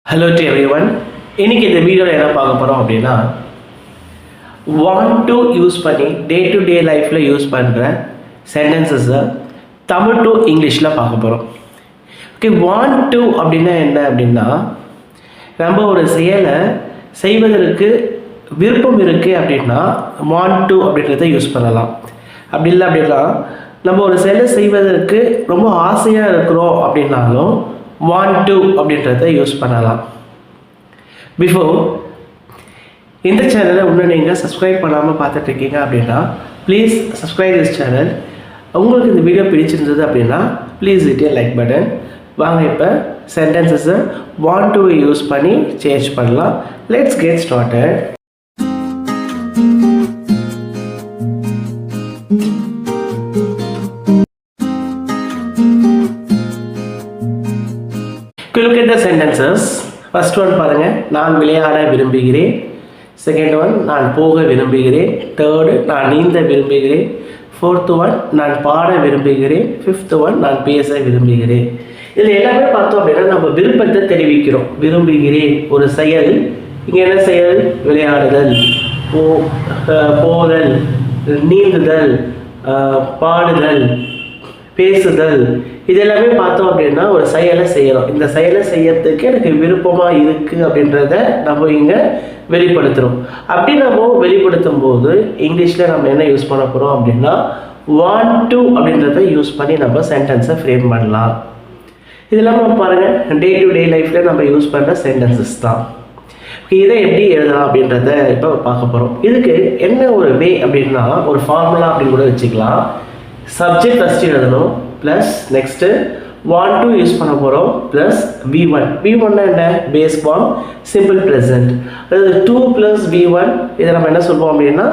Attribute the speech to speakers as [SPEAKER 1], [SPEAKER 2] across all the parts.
[SPEAKER 1] Hello to everyone. இன்னைக்கு இந்த வீடியோவில் என்ன பார்க்க போகிறோம் அப்படின்னா, வாண்ட் டு யூஸ் பண்ணி டே டு டே லைஃப்பில் யூஸ் பண்ணுற சென்டென்சஸை தமிழ் டு இங்கிலீஷில் பார்க்க போகிறோம். ஓகே, வாண்ட் டு அப்படின்னா என்ன அப்படின்னா, நம்ம ஒரு செயலை செய்வதற்கு விருப்பம் இருக்குது அப்படின்னா வாண்ட் டு அப்படின்றத யூஸ் பண்ணலாம். அப்படி இல்லை அப்படின்னா நம்ம ஒரு செயலை செய்வதற்கு ரொம்ப ஆசையாக இருக்கிறோம் அப்படின்னாலும் want to அப்படின்றத யூஸ் பண்ணலாம். பிஃபோர் இந்த சேனலை இன்னும் நீங்கள் சப்ஸ்கிரைப் பண்ணாமல் பார்த்துட்ருக்கீங்க அப்படின்னா ப்ளீஸ் சப்ஸ்கிரைப் திஸ் சேனல். உங்களுக்கு இந்த வீடியோ பிடிச்சிருந்தது அப்படின்னா ப்ளீஸ் ஹிட் லைக் பட்டன். வாங்க இப்போ சென்டென்சஸை want to யூஸ் பண்ணி சேஞ்ச் பண்ணலாம். Let's get started. Look at the sentences. First one பாருங்க, நான் விளையாட விரும்புகிறேன். செகண்ட் ஒன், நான் போக விரும்புகிறேன். தேர்டு, நான் நீந்த விரும்புகிறேன். ஃபோர்த் ஒன், நான் பாட விரும்புகிறேன். ஃபிஃப்த் ஒன், நான் பேச விரும்புகிறேன். இதில் எல்லாமே பார்த்தோம் அப்படின்னா நம்ம விருப்பத்தை தெரிவிக்கிறோம். விரும்புகிறேன் ஒரு செயல். இங்கே என்ன செயல்? விளையாடுதல், போதல், நீந்துதல், பாடுதல், பேசுதல். இது எல்லாமே பார்த்தோம் அப்படின்னா ஒரு செயலை செய்கிறோம். இந்த செயலை செய்யறதுக்கு எனக்கு விருப்பமாக இருக்குது அப்படின்றத நம்ம இங்கே வெளிப்படுத்துகிறோம். அப்படி நம்ம வெளிப்படுத்தும் போது இங்கிலீஷில் நம்ம என்ன யூஸ் பண்ண போகிறோம் அப்படின்னா வாண்ட் டு அப்படின்றத யூஸ் பண்ணி நம்ம சென்டென்ஸை ஃப்ரேம் பண்ணலாம். இதெல்லாம் நம்ம பாருங்கள், டே டு டே லைஃப்பில் நம்ம யூஸ் பண்ணுற சென்டென்சஸ் தான். இதை எப்படி எழுதலாம் அப்படின்றத இப்போ பார்க்க போகிறோம். இதுக்கு என்ன ஒரு வே அப்படின்னா ஒரு ஃபார்முலா அப்படின்னு கூட வச்சுக்கலாம். சப்ஜெக்ட் ஃபஸ்ட்டு எழுதணும், plus next want to use பண்ண போகிறோம், ப்ளஸ் V1. V1 என்ன? Base form, simple present. அதாவது 2 + V1 இதை நம்ம என்ன சொல்லுவோம் அப்படின்னா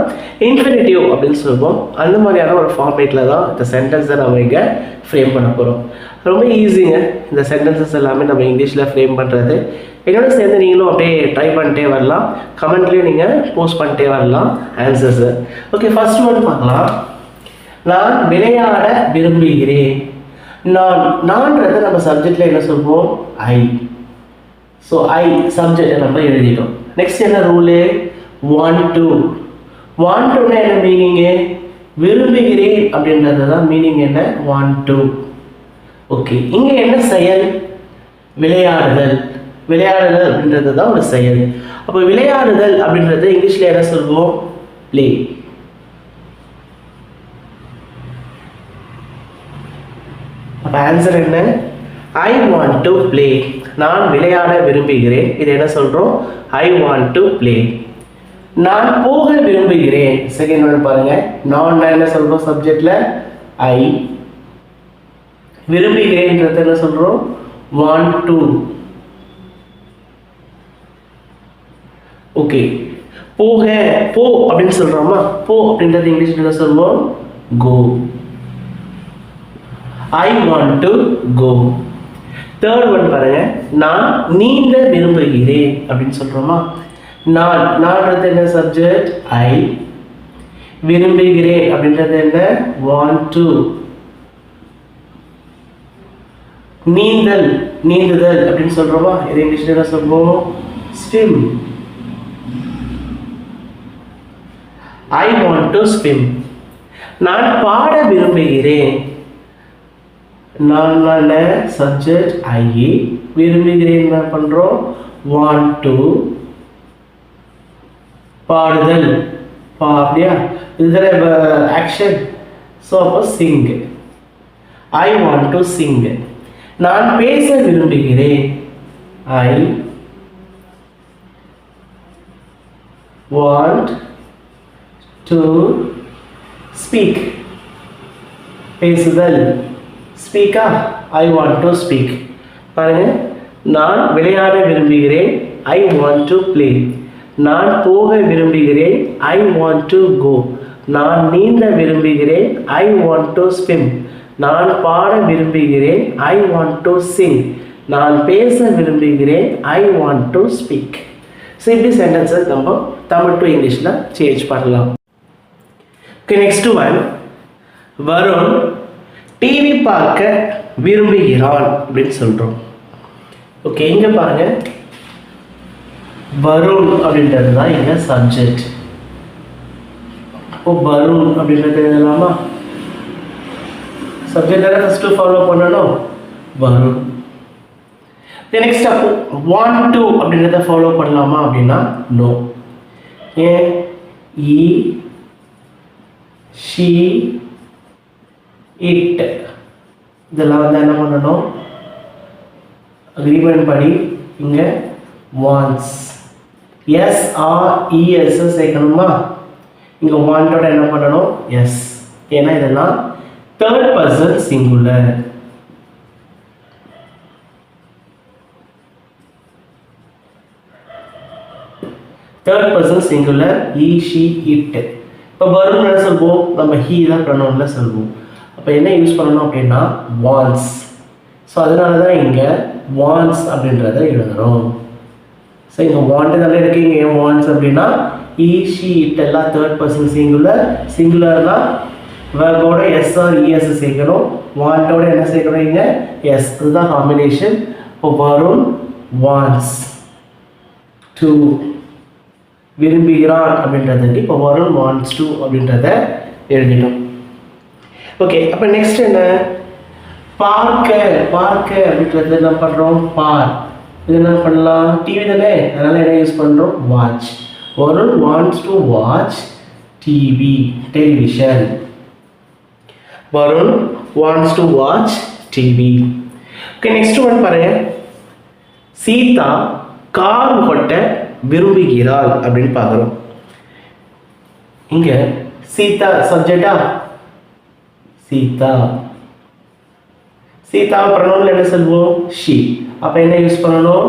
[SPEAKER 1] இன்ஃபினிட்டிவ் அப்படின்னு சொல்லுவோம். அந்த மாதிரியான ஒரு ஃபார்மேட்டில் தான் இந்த சென்டென்ஸை நம்ம இங்கே ஃப்ரேம் பண்ண போகிறோம். ரொம்ப ஈஸிங்க இந்த சென்டென்சஸ் எல்லாமே நம்ம இங்கிலீஷில் ஃப்ரேம் பண்ணுறது. என்னோட சேர்ந்து நீங்களும் அப்படியே ட்ரை பண்ணிட்டே வரலாம். கமெண்ட்லேயும் நீங்கள் போஸ்ட் பண்ணிட்டே வரலாம் ஆன்சர்ஸு. ஓகே, ஃபர்ஸ்ட் ஒன் பார்க்கலாம். நான் விளையாட விரும்புகிறேன். நான்ன்றதை நம்ம சப்ஜெக்டில் என்ன சொல்வோம்? ஐ. ஸோ ஐ சப்ஜெக்டை நம்ம எழுதிட்டோம். நெக்ஸ்ட் என்ன ரூலு? Want to. வாண்ட் டுன்னா என்ன மீனிங்கு? விரும்புகிறேன் அப்படின்றது தான் மீனிங். என்ன? Want to. ஓகே, இங்கே என்ன செயல்? விளையாடுதல். விளையாடுதல் அப்படின்றது தான் ஒரு செயல். அப்போ விளையாடுதல் அப்படின்றது இங்கிலீஷில் என்ன சொல்வோம்? ப்ளே. அப்போ ஆன்சர் என்ன? ஐ வாண்ட் டு ப்ளே. நான் விளையாட விரும்புகிறேன். இது என்ன சொல்கிறோம்? ஐ வாண்ட் டு ப்ளே. நான் போக விரும்புகிறேன். செகண்ட் ஒன் பாருங்க, நான் என்ன சொல்கிறோம் சப்ஜெக்டில்? ஐ. விரும்புகிறேன்றது என்ன சொல்கிறோம்? Want to. ஓகே, போக போ அப்படின்னு சொல்கிறோமா? போ அப்படின்றது இங்கிலீஷில் என்ன சொல்லுவோம்? கோ. I want to go. Third one பாருங்க, நான் நீந்த விரும்புகிறேன் அப்படின்னு சொல்றோமா? நான்றது என்ன சப்ஜெக்ட்? ஐ. விரும்புகிறேன் அப்படின்றது என்ன? want to. நீந்துதல் அப்படின்னு சொல்றோமா? இது இங்கிலீஷ்ல என்ன சொல்றோம்? swim. I want to swim. நான் பாட விரும்புகிறேன். நான் சப்ஜெக்ட் ஐ. விரும்புகிறேன் என்ன பண்ணுறோம்? Want to. பாடுதல், அப்படியா? இதில் ஆக்ஷன். ஸோ அப்போ sing. I want to sing. நான் பேச விரும்புகிறேன். I want to speak. பேசுதல். ஸ்பீக்கா? I want to speak. பாருங்க, நான் விளையாட விரும்புகிறேன். I want to play. நான் போக விரும்புகிறேன். I want to go. நான் நீந்த விரும்புகிறேன். I want to swim. நான் பாட விரும்புகிறேன். I want to sing. நான் பேச விரும்புகிறேன். I want to speak. So இப்படி சென்டென்சஸ் நம்ம தமிழ் டு இங்கிலீஷில் சேஞ்ச் பண்ணலாம். Okay, next one. Varun TV பார்க்க விரும்புகிறான் அப்படின்னு சொல்கிறோம். ஓகே, இங்கே பாருங்கள், வருண் அப்படின்றது தான் இங்கே சப்ஜெக்ட். இப்போ வருண் அப்படின்றது எழுதலாமா? சப்ஜெக்ட் தானே ஃபஸ்ட்டு ஃபாலோ பண்ணணும், வருண். நெக்ஸ்ட் அப்போ want to அப்படின்றத ஃபாலோ பண்ணலாமா அப்படின்னா நோ. ஏன்? ஈ, ஷீ, இட் இதெல்லாம் வந்து என்ன பண்ணணும், அக்ரிமெண்ட் படி இங்கே wants எஸ் ஆர் இஎஸ் சேர்க்கணுமா? இங்கே வாண்டோட என்ன பண்ணணும், எஸ். ஏன்னா இதெல்லாம் third person singular. Third person singular E, she, it. இப்போ வரும்னு என்ன சொல்வோம், நம்ம ஹீ தான் ப்ரொனவுன்ல சொல்வோம். அப்போ என்ன யூஸ் பண்ணணும் அப்படின்னா வான்ஸ். ஸோ அதனால தான் இங்கே வான்ஸ் அப்படின்றத எழுதுகிறோம். ஸோ இங்கே வாண்ட் தானே இருக்கு, இங்கே ஏன் வான்ஸ் அப்படின்னா ஈ, ஷீ, இட் எல்லாம் தேர்ட் பர்சன் சிங்குலர். சிங்குலர்னா வேர்போட எஸ் ஆர் இஎஸ் சேர்க்கணும், வாண்டோட என்ன சேர்க்கணும் இங்கே எஸ். இதுதான் காம்பினேஷன். இப்போ வருண் வான்ஸ் டு விரும்புகிறான் அப்படின்றதுக்கு இப்போ வருண் வான்ஸ் டு அப்படின்றத எழுதிட்டோம். ஓகே, அப்போ நெக்ஸ்ட் என்ன, பார்க்க. பார்க்க அப்படின்றது என்ன பண்ணுறோம், பார். இது என்ன பண்ணலாம், டிவி தானே, அதனால என்ன யூஸ் பண்ணுறோம், watch. Varun wants to watch TV, television. Varun wants to watch TV. Okay, next one பாருங்க, சீதா கார் ஓட்ட விரும்புகிறாள் அப்படின்னு பார்க்குறோம். இங்கே சீதா சப்ஜெக்டா, சீதா. சீதா ப்ரொனவுன்ல என்ன சொல்வோம், ஷீ. அப்போ என்ன யூஸ் பண்ணணும்,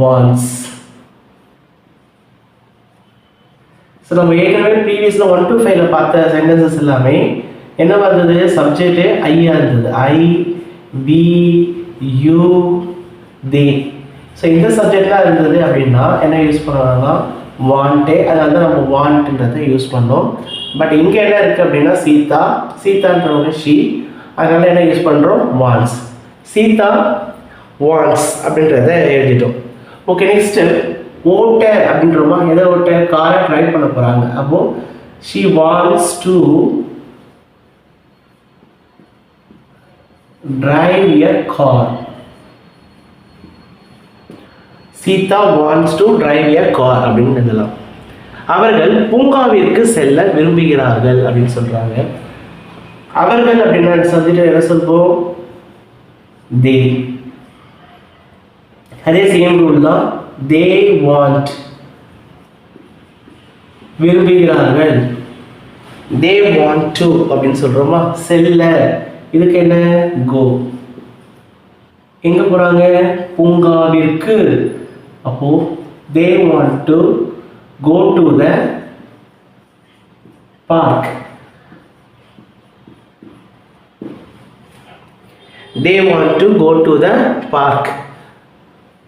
[SPEAKER 1] வான்ஸ். ஸோ நம்ம ஏற்கனவே ப்ரீவியஸில் 1 to 5 பார்த்த சென்டென்சஸ் எல்லாமே என்ன வந்தது, சப்ஜெக்ட் ஐயா இருந்தது, ஐ, வி, யூ, தே. ஸோ இந்த சப்ஜெக்ட்லாம் இருந்தது அப்படின்னா என்ன யூஸ் பண்ணணும்னா வாண்டே. அதனால தான் நம்ம வாண்ட்ன்றதை யூஸ் பண்ணோம். பட் இங்கே என்ன இருக்குது அப்படின்னா சீதா, சீதான்றவங்க ஷீ, அதனால என்ன யூஸ் பண்ணுறோம், வான்ஸ். சீதா வான்ஸ் அப்படின்றத எழுதிட்டோம். ஓகே, நெக்ஸ்ட்டு ஓட்ட அப்படின்றோமா, எதை ஓட்ட, காரை ட்ரைவ் பண்ண போகிறாங்க. அப்போ she wants to drive a car. Sita wants to drive a car அப்படின்னு எழுதலாம். அவர்கள் பூங்காவிற்கு செல்ல விரும்புகிறார்கள் அப்படின்னு சொல்றாங்க. அவர்கள் அப்படின்னா சப்ஜெக்ட் என்ன சொல்வோம், தே. அதே சேம் ரூல் தான், தே வாண்ட் விரும்புகிறார்கள், தே வாண்ட் டு அப்படின்னு சொல்றோமா. செல்ல இதுக்கு என்ன, கோ. எங்க போறாங்க, பூங்காவிற்கு. அப்போ they want to go to the park. They want to go to the park.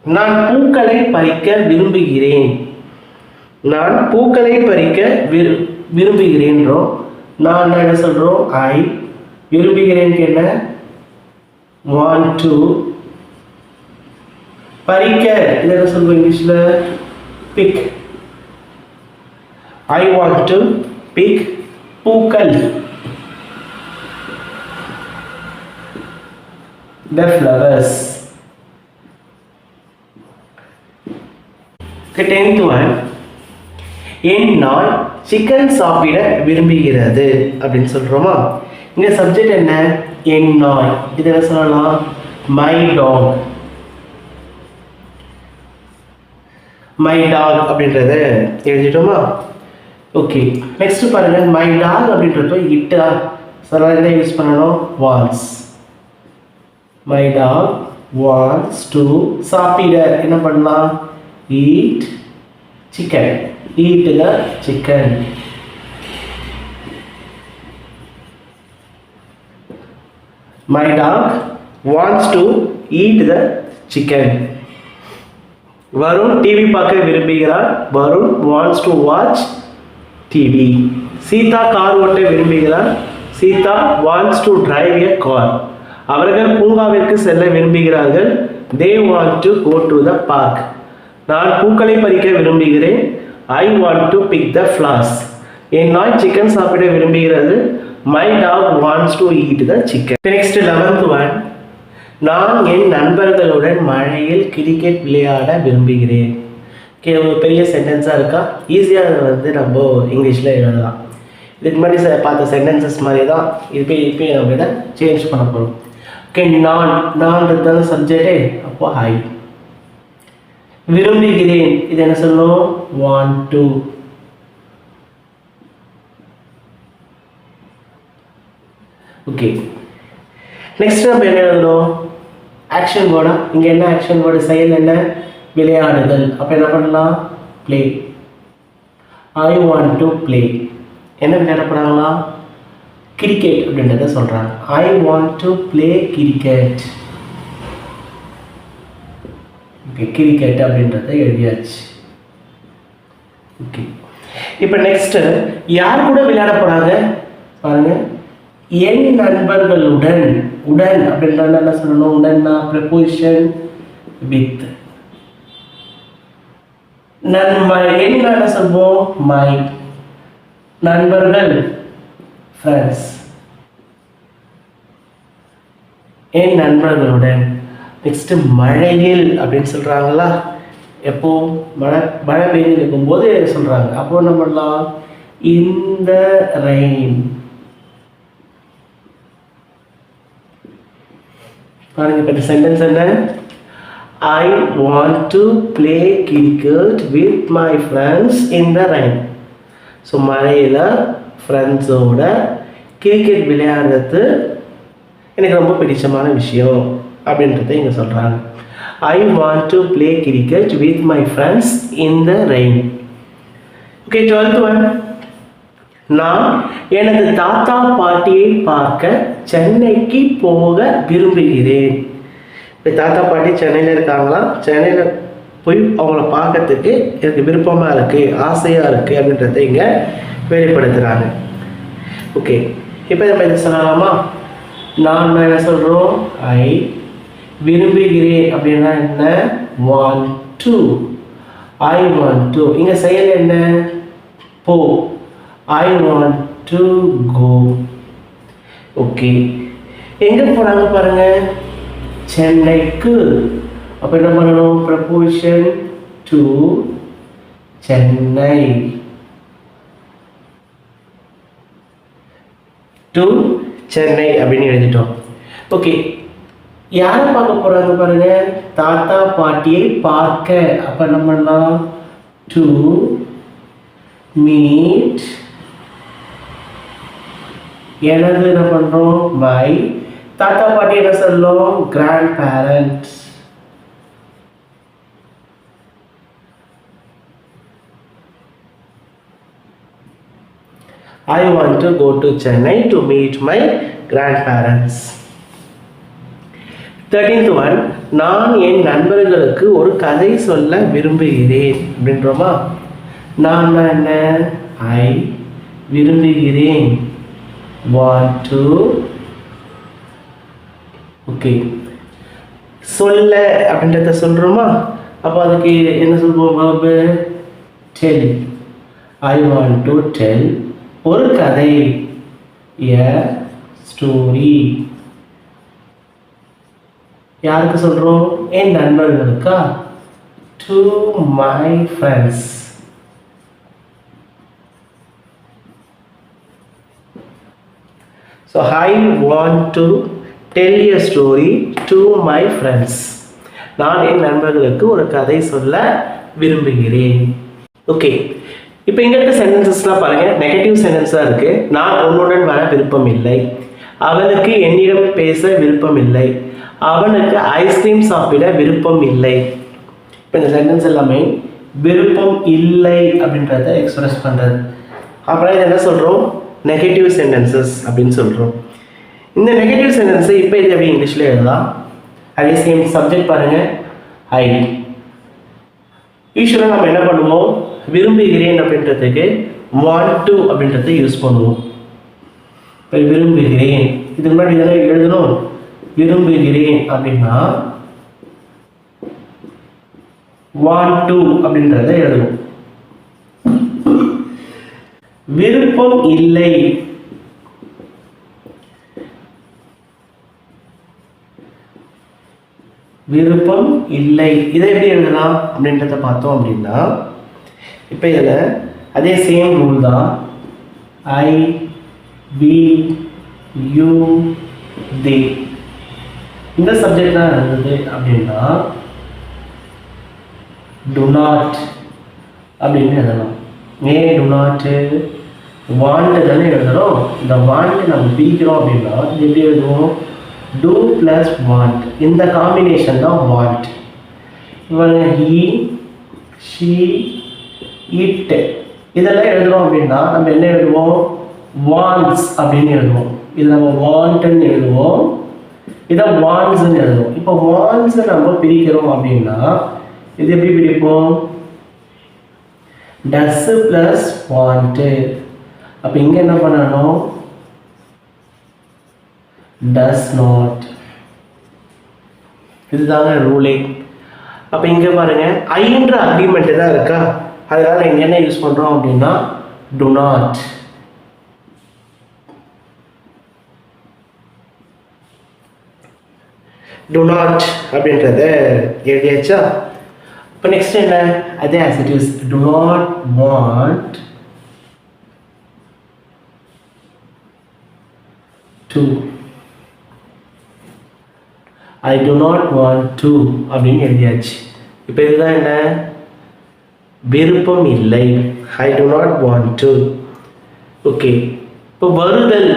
[SPEAKER 1] நான் பூக்களை பறிக்க விரும்புகிறேன். நான் பூக்களை பறிக்க விரும்புகிறேன்றோம். நான் என்ன சொல்றோம், ஐ. விரும்புகிறேன் என்ன, want to. பறிக்க இது என்ன சொல்லுவோம் இங்கிலீஷில், pick. I want to pick பூக்கள், the flowers. 10th one, என் நாய் சிக்கன் சாப்பிட விரும்புகிறது அப்படின்னு சொல்கிறோமா. இங்கே சப்ஜெக்ட் என்ன, என் நாய். இது என்ன சொல்லலாம், மை டாக். மை டாக் அப்படின்றத எழுதிட்டோமா. ஓகே, நெக்ஸ்ட் பாருங்க, மை டாக் அப்படின்றப்ப இட்டா சில என்ன யூஸ் பண்ணணும், wants. My dog wants to சாப்பிட என்ன பண்ணலாம், ஈட் சிக்கன். ஈட்டுல chicken. My dog wants to eat the chicken. Varun TV பார்க்க விரும்புகிறார். Varun wants to watch TV. Sita car ஓட்ட விரும்புகிறார். Sita wants to drive a car. அவர்கள் பூங்காவிற்கு செல்ல விரும்புகிறார்கள். They want to go to the park. நான் பூக்களை பறிக்க விரும்புகிறேன். I want to pick the flowers. என் நாய் சிக்கன் சாப்பிட விரும்புகிறது. My dog wants to eat the chicken. Next 11th one. நான் என் நண்பர்களுடன் மழையில் கிரிக்கெட் விளையாட விரும்புகிறேன். ஓகே, ஒரு பெரிய சென்டென்ஸாக இருக்கா? ஈஸியாக அதை வந்து நம்ம இங்கிலீஷில் எழுதலாம். இதுக்கு முன்னாடி பார்த்த சென்டென்சஸ் மாதிரி தான் இப்போ நம்ம இதை சேஞ்ச் பண்ண போகிறோம். ஓகே, நான்ன்றது சப்ஜெக்டே, அப்போ ஐ. விரும்புகிறேன், இது என்ன சொல்லணும்? Want to. ஓகே, நெக்ஸ்ட் நம்ம என்ன எழுதணும்? ஆக்ஷன் வேர்டா? இங்கே என்ன ஆக்ஷன் வேர்டு? செயல் என்ன? விளையாடுதல். அப்போ என்ன பண்ணலாம்? Play. I want to play. என்ன விளையாட போகிறாங்களா? கிரிக்கெட் அப்படின்றத சொல்கிறாங்க. ஐ want to play cricket. Okay, cricket அப்படின்றத எழுதியாச்சு. ஓகே, இப்போ நெக்ஸ்ட்டு யார் கூட விளையாட போகிறாங்க பாருங்க. என் நண்பர்களுடன். உடன் அப்படின்றத என்ன சொல்லணும்? உடன்னா ப்ரெபோசிஷன் வித். என்ன சொல்வோம்? மை. நண்பர்கள் ஃப்ரெண்ட்ஸ். என் நண்பர்களுடன். நெக்ஸ்ட் மழையில் அப்படின்னு சொல்றாங்களா? எப்போ மழை பெய்ஞ்சு இருக்கும்போது சொல்றாங்க. அப்போ என்ன பண்ணலாம்? இந்த ரெயின். பாருங்க, இப்போ இந்த சென்டென்ஸ் என்ன? I want to play cricket with my friends in the rain. So மழையில் ஃப்ரெண்ட்ஸோட கிரிக்கெட் விளையாடுறது எனக்கு ரொம்ப பிடிச்சமான விஷயம் அப்படின்றத இங்கே சொல்கிறாங்க. I want to play cricket with my friends in the rain. Okay, 12th one. நான் எனது தாத்தா பாட்டியை பார்க்க சென்னைக்கு போக விரும்புகிறேன். இப்போ தாத்தா பாட்டி சென்னையில் இருக்காங்களா? சென்னையில் போய் அவங்கள பார்க்கறதுக்கு எனக்கு விருப்பமாக இருக்குது, ஆசையாக இருக்குது அப்படின்றத இங்கே வெளிப்படுத்துகிறாங்க. ஓகே, இப்போ நம்ம இதை சொல்லலாமா? நான் என்ன சொல்கிறோம்? ஐ. விரும்புகிறேன் அப்படின்னா என்ன? Want to. I want to. இங்கே செயல் என்ன? போ. I want to go. Okay, எங்கே போகிறாங்க பாருங்க? சென்னைக்கு. அப்போ என்ன பண்ணணும்? Preposition to Chennai. To Chennai அப்படின்னு எழுதிட்டோம். ஓகே, யாரை பார்க்க போகிறாங்க பாருங்க? தாத்தா பாட்டியை பார்க்க. அப்போ என்ன பண்ணலாம்? To meet. எனது என்ன பண்ணுறோம்? மை. தாத்தா பாட்டி என்ன சொல்லும்? Grandparents. I want to go to Chennai to meet my grandparents. 13th one. நான் என் நண்பர்களுக்கு ஒரு கதை சொல்ல விரும்புகிறேன் அப்படின்றோமா? நான் என்ன? ஐ. விரும்புகிறேன். want to. ஓகே, சொல்ல அப்படின்றத சொல்கிறோமா? அப்போ அதுக்கு என்ன சொல்லுவோம்? verb tell. I want to tell ஒரு கதை. a story. யாருக்கு சொல்கிறோம்? என் நண்பர்களுக்கா? to my friends. So I want to tell a story to my friends. நான் என் நண்பர்களுக்கு ஒரு கதை சொல்ல விரும்புகிறேன். ஓகே, இப்போ இங்கே இருக்க சென்டென்சஸ்லாம் பாருங்கள், நெகட்டிவ் சென்டென்ஸாக இருக்குது. நான் உன்னுடன் வர விருப்பம் இல்லை. அவனுக்கு என்னிடம் பேச விருப்பம் இல்லை. அவனுக்கு ஐஸ்கிரீம் சாப்பிட விருப்பம் இல்லை. இப்போ இந்த சென்டென்ஸ் எல்லாமே விருப்பம் இல்லை அப்படின்றத எக்ஸ்பிரஸ் பண்ணுறது. அப்புறம் இது என்ன சொல்கிறோம்? நெகட்டிவ் சென்டென்சஸ் அப்படின்னு சொல்கிறோம். இந்த நெகட்டிவ் சென்டென்ஸை இப்போ இது எப்படி இங்கிலீஷில் எழுதலாம்? அதே சேம் சப்ஜெக்ட் பாருங்கள், ஐ. யூஸ்வலாக நம்ம என்ன பண்ணுவோம்? விரும்புகிறேன் அப்படின்றதுக்கு வாண்ட் டு அப்படின்றத யூஸ் பண்ணுவோம். இப்போ விரும்புகிறேன், இதுக்கு முன்னாடி இதெல்லாம் எழுதணும். விரும்புகிறேன் அப்படின்னா want to அப்படின்றத எழுதுவோம். விருப்பம் இல்லை, விருப்பம் இல்லை, இதை எப்படி எழுதலாம் அப்படின்றத பார்த்தோம் அப்படின்னா, இப்போ இதில் அதே சேம் ரூல் தான். ஐ, வி, யூ, தே. இந்த சப்ஜெக்ட்லாம் இருந்தது அப்படின்னா do not அப்படின்னு எழுதலாம். ஏன் do not? want தானே எழுதுறோம். இந்த want நம்ம பிரிக்கிறோம் அப்படின்னா எப்படி எழுதுவோம்? do plus want. இந்த காம்பினேஷன் தான் want. இவங்க he, she, it இதெல்லாம் எழுதுறோம் அப்படின்னா நம்ம என்ன எழுதுவோம்? wants அப்படின்னு எழுதுவோம். இது நம்ம wantன்னு எழுதுவோம், இதை வாண்ட்ஸ்ன்னு எழுதுவோம். இப்போ வாண்ட்ஸை நம்ம பிரிக்கிறோம் அப்படின்னா இது எப்படி பிரிப்போம்? டஸ் பிளஸ் வாண்ட். அப்போ இங்கே என்ன பண்ணணும்? Does not. இதுதாங்க ரூலே. அப்போ இங்கே பாருங்க ஐன்ற அக்ரிமெண்ட் தான் இருக்கா, அதனால இங்கே என்ன யூஸ் பண்ணுறோம் அப்படின்னா டு நாட். do not அப்படின்றத எழுதியாச்சா? இப்போ நெக்ஸ்ட் என்ன? அதே as it is, do not want to. I do not want to அப்படின்னு எழுதியாச்சு. இப்போ இதுதான் என்ன? விருப்பம் இல்லை. I do not want to. Okay, இப்போ வருதல்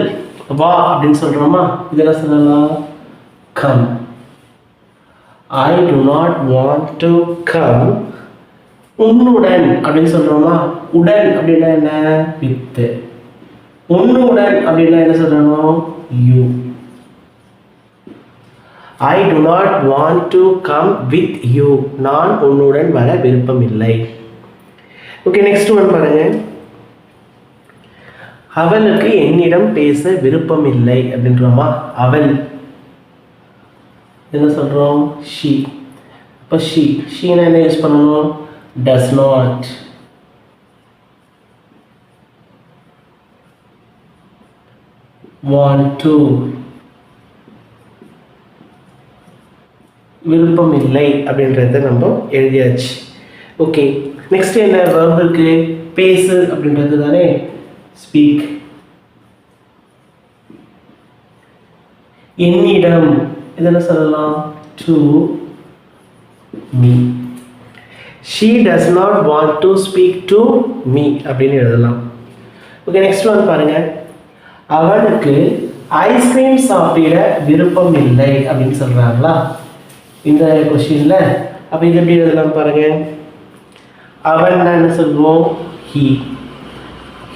[SPEAKER 1] வா அப்படின்னு சொல்கிறோமா? இதெல்லாம் சொல்லலாம் come. I do not want to come. உன்னுடன் அப்படின்னு சொல்கிறோமா? உடன் அப்படின்னா என்ன? with. உன்னுடன் அப்படின்னா என்ன சொல்லணும்? you. I do not want to come with you. நான் உன்னுடன் வர விருப்பம் இல்லை. ஓகே, நெக்ஸ்ட் ஒன் பாருங்க. அவளுக்கு என்னிடம் பேச விருப்பம் இல்லை அப்படின்றோமா? அவள் என்ன சொல்கிறோம்? ஷீ. இப்போ ஷீனா என்ன யூஸ் பண்ணணும்? Does not. வாண்ட் டு, விருப்பம் இல்லை அப்படின்றத நம்ம எழுதியாச்சு. ஓகே, நெக்ஸ்ட் என்ன verb இருக்கு? பேசு அப்படின்றது தானே, ஸ்பீக். என்னிடம் இதெல்லாம் சொல்லலாம் to me. She does not want to speak to me அப்படின்னு எழுதலாம். ஓகே, நெக்ஸ்ட் ஒன் பாருங்க. அவனுக்கு ஐஸ்கிரீம் சாப்பிட விருப்பம் இல்லை அப்படின்னு சொல்றாங்களா இந்த கொஸ்டின்ல? அப்போ இது எப்படி எழுதலாம் பாருங்க. அவன் என்ன சொல்லுவோம்? he.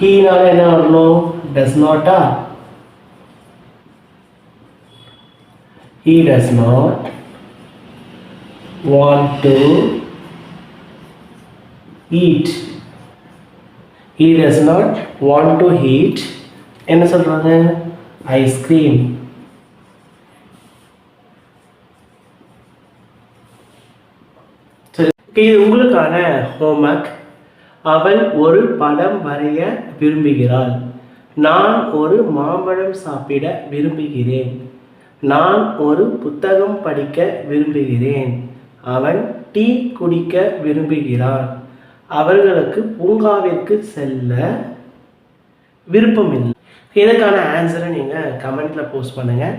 [SPEAKER 1] ஹீனால என்ன வரணும்? டஸ் நாட்டா? He does not want to eat. He does not want to eat என்ன சொல்றாங்க? ஐஸ்கிரீம். இது உங்களுக்கான ஹோம்வொர்க். அவள் ஒரு படம் வரைய விரும்புகிறாள். நான் ஒரு மாம்பழம் சாப்பிட விரும்புகிறேன். நான் ஒரு புத்தகம் படிக்க விரும்புகிறேன். அவன் டீ குடிக்க விரும்புகிறான். அவர்களுக்கு பூங்காவிற்கு செல்ல விருப்பம் இல்லை. இதற்கான ஆன்சரை நீங்கள் கமெண்ட்டில் போஸ்ட் பண்ணுங்கள்.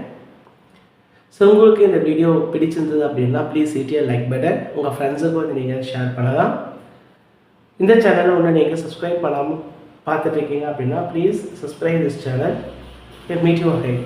[SPEAKER 1] ஸோ உங்களுக்கு இந்த வீடியோ பிடிச்சிருந்தது அப்படின்னா please hit a like button. உங்கள் ஃப்ரெண்ட்ஸுக்கு வந்து நீங்கள் ஷேர் பண்ணலாம். இந்த சேனலை ஒன்று நீங்கள் சப்ஸ்கிரைப் பண்ணாமல் பார்த்துட்டு இருக்கீங்க அப்படின்னா please subscribe this channel. Meet you again.